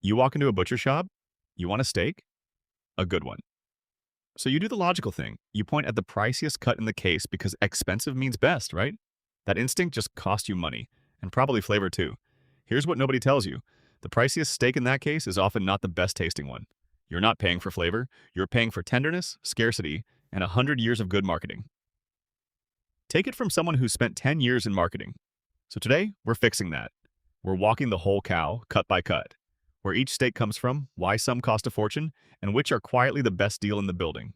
You walk into a butcher shop, you want a steak? A good one. So you do the logical thing. You point at the priciest cut in the case because expensive means best, right? That instinct just cost you money, and probably flavor too. Here's what nobody tells you. The priciest steak in that case is often not the best tasting one. You're not paying for flavor, you're paying for tenderness, scarcity, and 100 years of good marketing. Take it from someone who spent 10 years in marketing. So today, we're fixing that. We're walking the whole cow, cut by cut. Where each steak comes from, why some cost a fortune, and which are quietly the best deal in the building.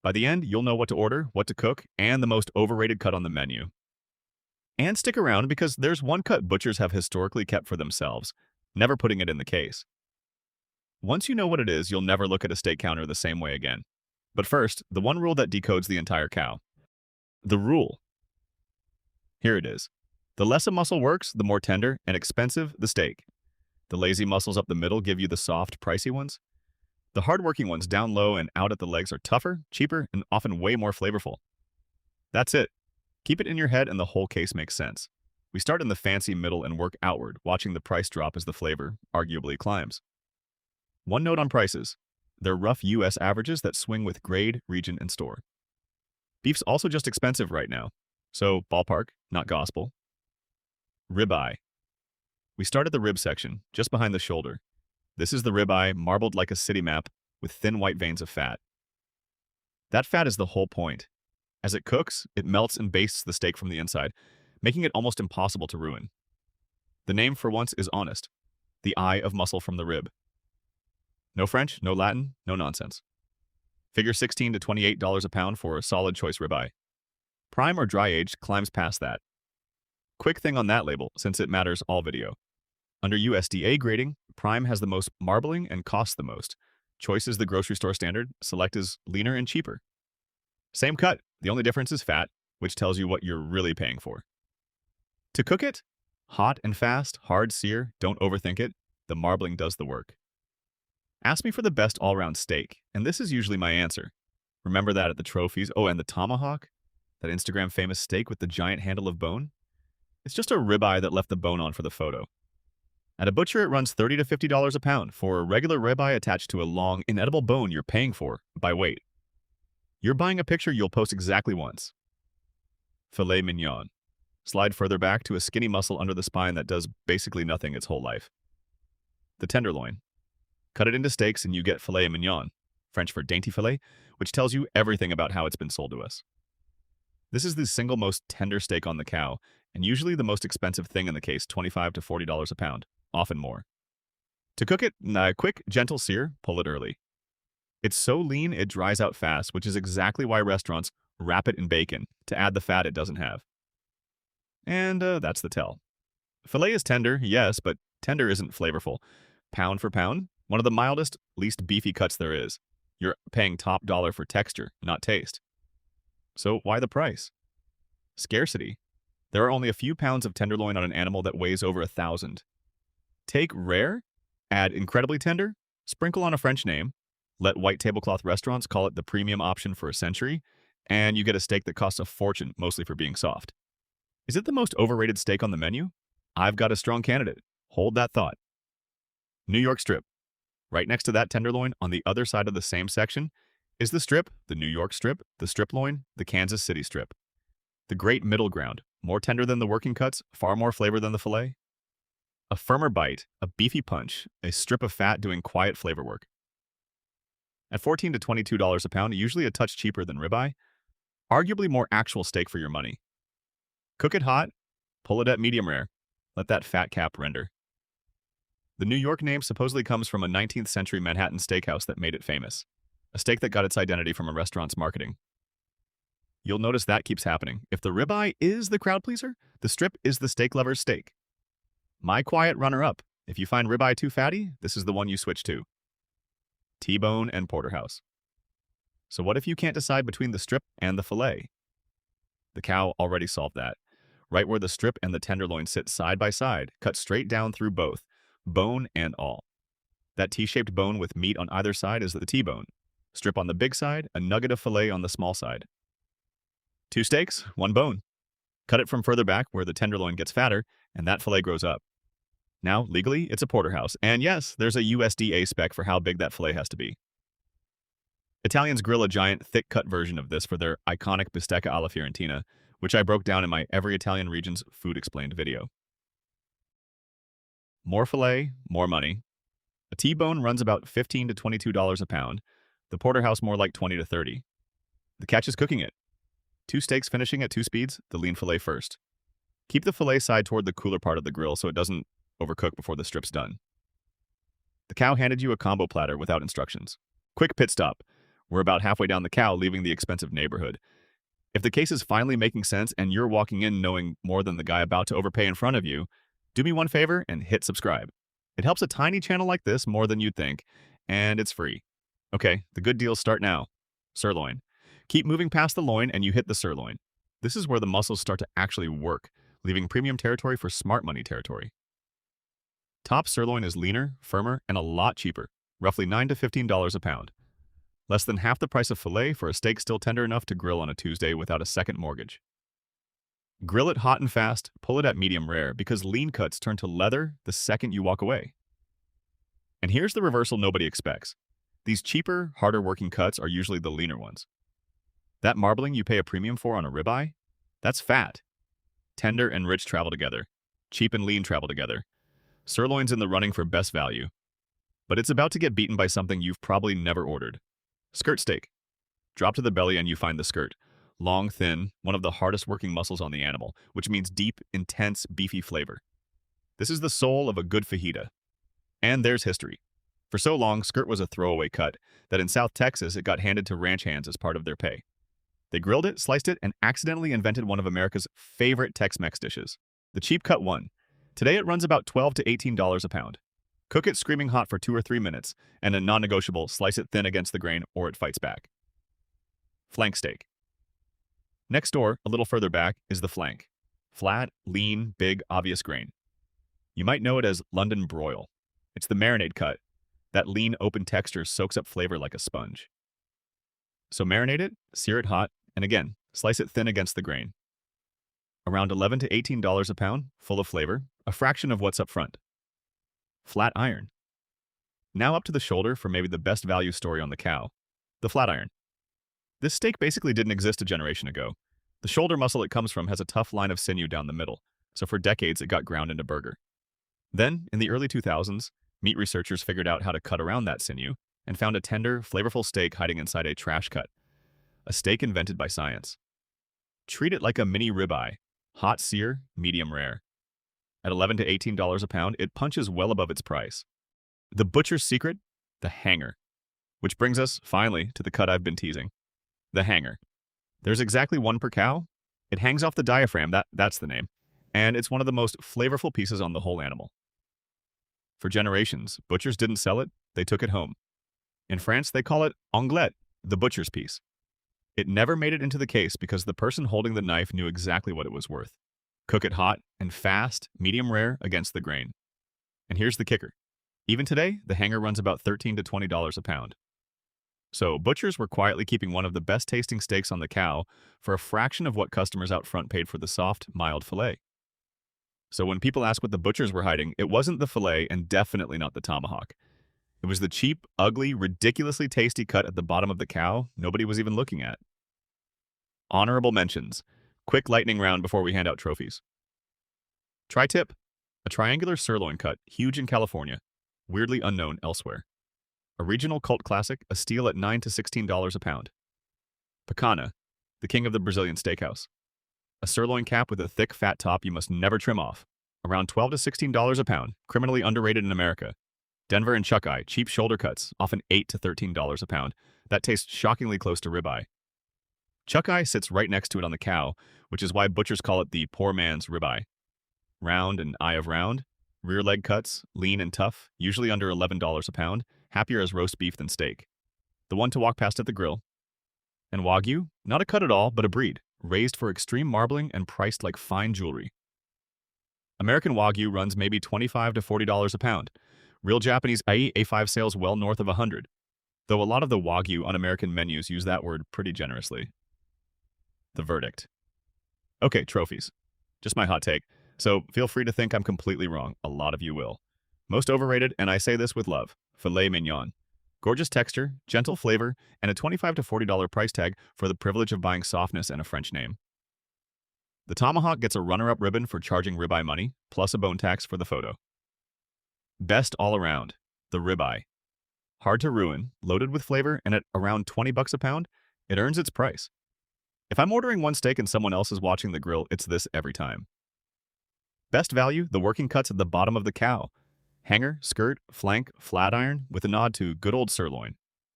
By the end, you'll know what to order, what to cook, and the most overrated cut on the menu. And stick around because there's one cut butchers have historically kept for themselves, never putting it in the case. Once you know what it is, you'll never look at a steak counter the same way again. But first, the one rule that decodes the entire cow. The rule. Here it is. The less a muscle works, the more tender and expensive the steak. The lazy muscles up the middle give you the soft, pricey ones. The hard-working ones down low and out at the legs are tougher, cheaper, and often way more flavorful. That's it. Keep it in your head and the whole case makes sense. We start in the fancy middle and work outward, watching the price drop as the flavor, arguably, climbs. One note on prices. They're rough US averages that swing with grade, region, and store. Beef's also just expensive right now. So, ballpark, not gospel. Ribeye. We start at the rib section, just behind the shoulder. This is the ribeye, marbled like a city map, with thin white veins of fat. That fat is the whole point. As it cooks, it melts and bastes the steak from the inside, making it almost impossible to ruin. The name, for once, is honest. The eye of muscle from the rib. No French, no Latin, no nonsense. Figure $16 to $28 a pound for a solid choice ribeye. Prime or dry aged climbs past that. Quick thing on that label, since it matters all video. Under USDA grading, Prime has the most marbling and costs the most. Choice is the grocery store standard, Select is leaner and cheaper. Same cut, the only difference is fat, which tells you what you're really paying for. To cook it? Hot and fast, hard sear, don't overthink it. The marbling does the work. Ask me for the best all-round steak, and this is usually my answer. Remember that at the trophies? Oh, and the tomahawk? That Instagram famous steak with the giant handle of bone? It's just a ribeye that left the bone on for the photo. At a butcher, it runs $30 to $50 a pound for a regular ribeye attached to a long, inedible bone you're paying for by weight. You're buying a picture you'll post exactly once. Filet Mignon. Slide further back to a skinny muscle under the spine that does basically nothing its whole life. The tenderloin. Cut it into steaks and you get filet mignon, French for dainty filet, which tells you everything about how it's been sold to us. This is the single most tender steak on the cow, and usually the most expensive thing in the case, $25 to $40 a pound, often more. To cook it, a quick, gentle sear, pull it early. It's so lean it dries out fast, which is exactly why restaurants wrap it in bacon to add the fat it doesn't have. And that's the tell. Filet is tender, yes, but tender isn't flavorful. Pound for pound, one of the mildest, least beefy cuts there is. You're paying top dollar for texture, not taste. So why the price? Scarcity. There are only a few pounds of tenderloin on an animal that weighs over 1,000. Take rare, add incredibly tender, sprinkle on a French name, let white tablecloth restaurants call it the premium option for a century, and you get a steak that costs a fortune, mostly for being soft. Is it the most overrated steak on the menu? I've got a strong candidate. Hold that thought. New York strip. Right next to that tenderloin, on the other side of the same section, is the strip, the New York strip, the strip loin, the Kansas City strip. The great middle ground, more tender than the working cuts, far more flavor than the filet. A firmer bite, a beefy punch, a strip of fat doing quiet flavor work. At $14 to $22 a pound, usually a touch cheaper than ribeye, arguably more actual steak for your money. Cook it hot, pull it at medium rare, let that fat cap render. The New York name supposedly comes from a 19th century Manhattan steakhouse that made it famous. A steak that got its identity from a restaurant's marketing. You'll notice that keeps happening. If the ribeye is the crowd pleaser, the strip is the steak lover's steak. My quiet runner-up. If you find ribeye too fatty, this is the one you switch to. T-bone and Porterhouse. So what if you can't decide between the strip and the filet? The cow already solved that. Right where the strip and the tenderloin sit side by side, cut straight down through both, bone and all. That T-shaped bone with meat on either side is the T-bone. Strip on the big side, a nugget of filet on the small side. 2 steaks, 1 bone. Cut it from further back where the tenderloin gets fatter and that filet grows up. Now, legally, it's a porterhouse. And yes, there's a USDA spec for how big that fillet has to be. Italians grill a giant, thick-cut version of this for their iconic bistecca alla Fiorentina, which I broke down in my Every Italian Region's Food Explained video. More filet, more money. A T-bone runs about $15 to $22 a pound. The porterhouse more like $20 to $30. The catch is cooking it. 2 steaks finishing at 2 speeds, the lean filet first. Keep the filet side toward the cooler part of the grill so it doesn't overcook before the strip's done. The cow handed you a combo platter without instructions. Quick pit stop. We're about halfway down the cow, leaving the expensive neighborhood. If the case is finally making sense and you're walking in knowing more than the guy about to overpay in front of you, do me one favor and hit subscribe. It helps a tiny channel like this more than you'd think, and it's free. Okay, the good deals start now. Sirloin. Keep moving past the loin and you hit the sirloin. This is where the muscles start to actually work, leaving premium territory for smart money territory. Top sirloin is leaner, firmer, and a lot cheaper, roughly $9 to $15 a pound. Less than half the price of filet for a steak still tender enough to grill on a Tuesday without a second mortgage. Grill it hot and fast, pull it at medium rare because lean cuts turn to leather the second you walk away. And here's the reversal nobody expects. These cheaper, harder working cuts are usually the leaner ones. That marbling you pay a premium for on a ribeye? That's fat. Tender and rich travel together. Cheap and lean travel together. Sirloin's in the running for best value. But it's about to get beaten by something you've probably never ordered. Skirt steak. Drop to the belly and you find the skirt. Long, thin, one of the hardest working muscles on the animal, which means deep, intense, beefy flavor. This is the soul of a good fajita. And there's history. For so long, skirt was a throwaway cut that in South Texas it got handed to ranch hands as part of their pay. They grilled it, sliced it, and accidentally invented one of America's favorite Tex-Mex dishes. The cheap cut won. Today it runs about $12 to $18 a pound. Cook it screaming hot for 2 or 3 minutes, and a non-negotiable, slice it thin against the grain or it fights back. Flank steak. Next door, a little further back, is the flank. Flat, lean, big, obvious grain. You might know it as London broil. It's the marinade cut. That lean, open texture soaks up flavor like a sponge. So marinate it, sear it hot, and again, slice it thin against the grain. Around $11 to $18 a pound, full of flavor, a fraction of what's up front. Flat iron. Now up to the shoulder for maybe the best value story on the cow, the flat iron. This steak basically didn't exist a generation ago. The shoulder muscle it comes from has a tough line of sinew down the middle, so for decades it got ground into burger. Then, in the early 2000s, meat researchers figured out how to cut around that sinew and found a tender, flavorful steak hiding inside a trash cut. A steak invented by science. Treat it like a mini ribeye, hot sear, medium rare. At $11 to $18 a pound, it punches well above its price. The butcher's secret? The hanger. Which brings us, finally, to the cut I've been teasing. The hanger. There's exactly one per cow. It hangs off the diaphragm, that's the name. And it's one of the most flavorful pieces on the whole animal. For generations, butchers didn't sell it, they took it home. In France, they call it onglet, the butcher's piece. It never made it into the case because the person holding the knife knew exactly what it was worth. Cook it hot and fast, medium rare, against the grain. And here's the kicker. Even today, the hanger runs about $13 to $20 a pound. So butchers were quietly keeping one of the best tasting steaks on the cow for a fraction of what customers out front paid for the soft, mild filet. So when people ask what the butchers were hiding, it wasn't the filet and definitely not the tomahawk. It was the cheap, ugly, ridiculously tasty cut at the bottom of the cow nobody was even looking at. Honorable mentions. Quick lightning round before we hand out trophies. Tri-tip. A triangular sirloin cut, huge in California, weirdly unknown elsewhere. A regional cult classic, a steal at $9 to $16 a pound. Picanha, the king of the Brazilian steakhouse. A sirloin cap with a thick, fat top you must never trim off. Around $12 to $16 a pound, criminally underrated in America. Denver and Chuckeye, cheap shoulder cuts, often $8 to $13 a pound. That tastes shockingly close to ribeye. Chuckeye sits right next to it on the cow, which is why butchers call it the poor man's ribeye. Round and eye of round, rear leg cuts, lean and tough, usually under $11 a pound, happier as roast beef than steak. The one to walk past at the grill. And Wagyu, not a cut at all, but a breed, raised for extreme marbling and priced like fine jewelry. American Wagyu runs maybe $25 to $40 a pound. Real Japanese A5 sales well north of $100, though a lot of the Wagyu on American menus use that word pretty generously. The verdict. Okay, trophies. Just my hot take. So feel free to think I'm completely wrong. A lot of you will. Most overrated, and I say this with love, Filet Mignon. Gorgeous texture, gentle flavor, and a $25 to $40 price tag for the privilege of buying softness and a French name. The tomahawk gets a runner-up ribbon for charging ribeye money, plus a bone tax for the photo. Best all around, the ribeye. Hard to ruin, loaded with flavor, and at around 20 bucks a pound, it earns its price. If I'm ordering one steak and someone else is watching the grill, it's this every time. Best value, the working cuts at the bottom of the cow. Hanger, skirt, flank, flat iron, with a nod to good old sirloin.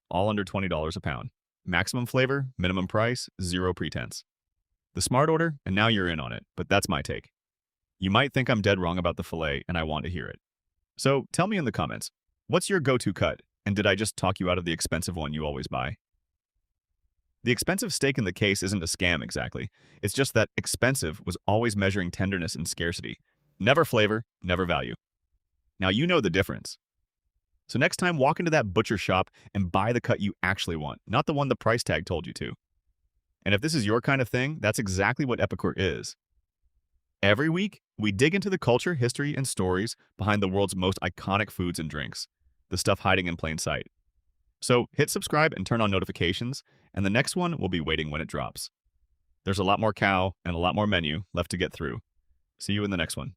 All under $20 a pound. Maximum flavor, minimum price, zero pretense. The smart order, and now you're in on it, but that's my take. You might think I'm dead wrong about the filet, and I want to hear it. So tell me in the comments, what's your go-to cut, and did I just talk you out of the expensive one you always buy? The expensive steak in the case isn't a scam exactly. It's just that expensive was always measuring tenderness and scarcity. Never flavor, never value. Now you know the difference. So next time, walk into that butcher shop and buy the cut you actually want, not the one the price tag told you to. And if this is your kind of thing, that's exactly what Epicure is. Every week, we dig into the culture, history, and stories behind the world's most iconic foods and drinks, the stuff hiding in plain sight. So hit subscribe and turn on notifications, and the next one will be waiting when it drops. There's a lot more cow and a lot more menu left to get through. See you in the next one.